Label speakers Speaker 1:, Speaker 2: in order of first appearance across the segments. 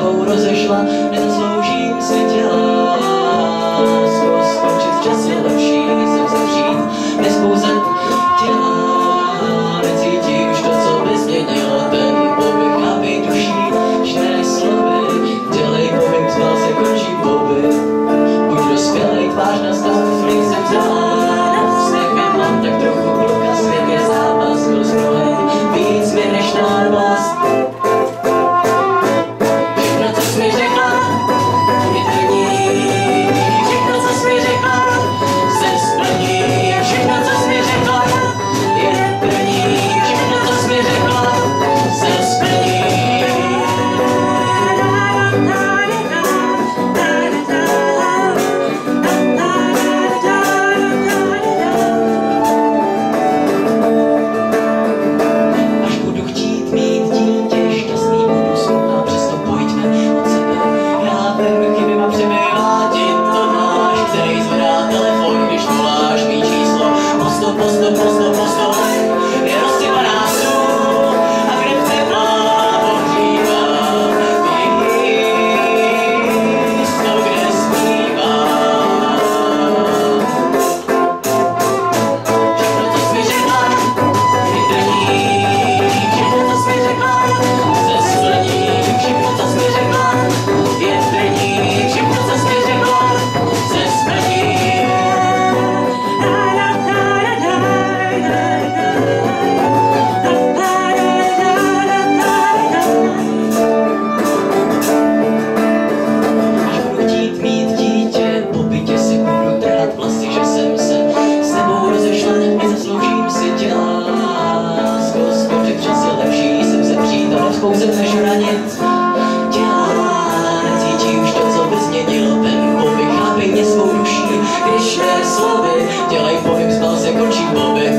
Speaker 1: tebou rozešla, nezasloužím si tě lásku, skončit v čase lepší se zavřít, nespouzet těla, necítí už to, co by změnilo ten povyk, aby duší, čné slovy, dělej pohyb, zval se končí pobyt, buď dospělej, tvář na stav, který jsem vzala, vztekem mám tak trochu kluka, svět je zápas, byl zbrojen, víc mi než náplast. Všechno, co jsi mi řekla, je trní, všechno, co jsi mi řekla, se splní, všechno, co jsi mi řekla, je trní, všechno, co jsi mi řekla, se splní. Až budu chtít mít dítě, šťastný budu smutná, přesto pojďme od sebe. Já vím, chybím a přibývá ti to náš, který zvedá telefon, když voláš mý číslo. Postup, postup, postup, postup, je rozsypaná sůl a kde v teplá pohřívá místo, kde zpívá. Všechno, co jsi mi řekla, je trní, všechno, co jsi mi řekla, se splní, všechno, co jsi mi řekla, je trní, všechno, co jsi mi řekla, se splní. Až budu chtít mít dítě, po bytě si budu trhat vlasy, že jsem se s tebou rozešla, nezasloužím si tě lásku, skončit v čase lepší, jsem se přijít a nevzpouzet než ranit těla, necítí už to, co by změnilo ten povyk, chápej mě svou duší, když ne slovy, dělej pohyb, zbal se končí pobyt,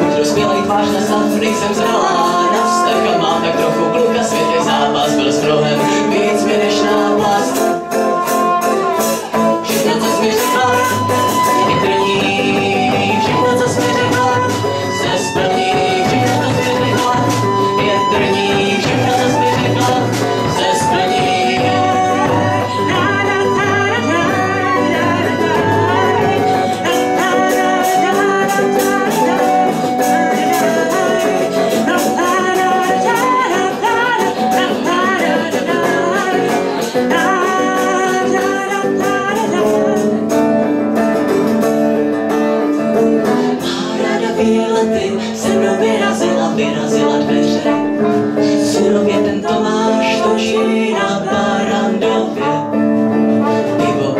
Speaker 1: buď dospělej, tvář na stav, nejsem zralá na vztah a mám tak trochu kluka, svět je zápas, byl s rohem, víc mi než náplast. Všechno, co jsi mi řekla, je trní, všechno, co jsi mi řekla, se splní, všechno, co jsi mi řekla, je trní, všechno, co jsi mi řekla, se splní. Ráda výlety se mnou vyrazila dveře. Synově ten Tomáš točí na Barandově. Pivo,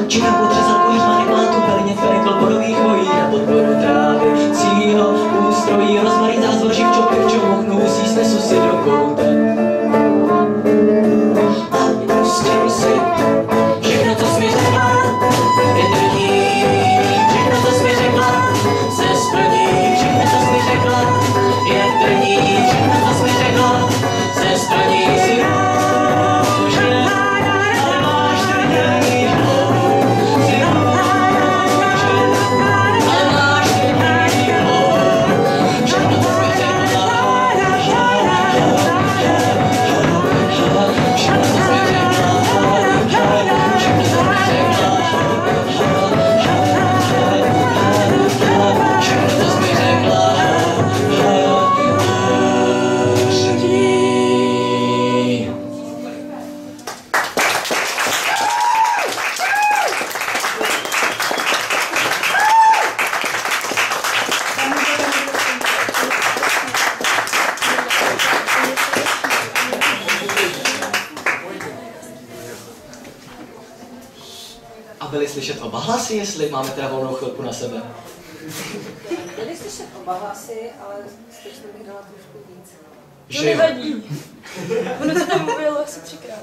Speaker 1: čekám potřezal kuřmánek, má tu perně, ferikl bodových hojí na podporu trávy. Cího, ústrojí, rozmarín, zázvoří v čopě, v čomochnu, husí, snesu si do kouta. A pustím si všechno, co jsi mi řekla, je trní, všechno, co jsi mi řekla, se splní, všechno, co jsi mi řekla, je trní, všechno, co jsi mi řekla, se splní. Si růže, ale máš trní hlavou, si růže, ale máš trní hlavou, všechno, co jsi mi řekla, všechno, co jsi mi řekla, všechno, co jsi mi řekla, všechno, co jsi mi řekla, a byli slyšet oba hlasy, jestli máme teda volnou chvilku na sebe.
Speaker 2: Byli slyšet oba hlasy, ale skutečně bych dala trošku víc.
Speaker 3: To nevadí. Ono se tam mluvilo asi 3krát.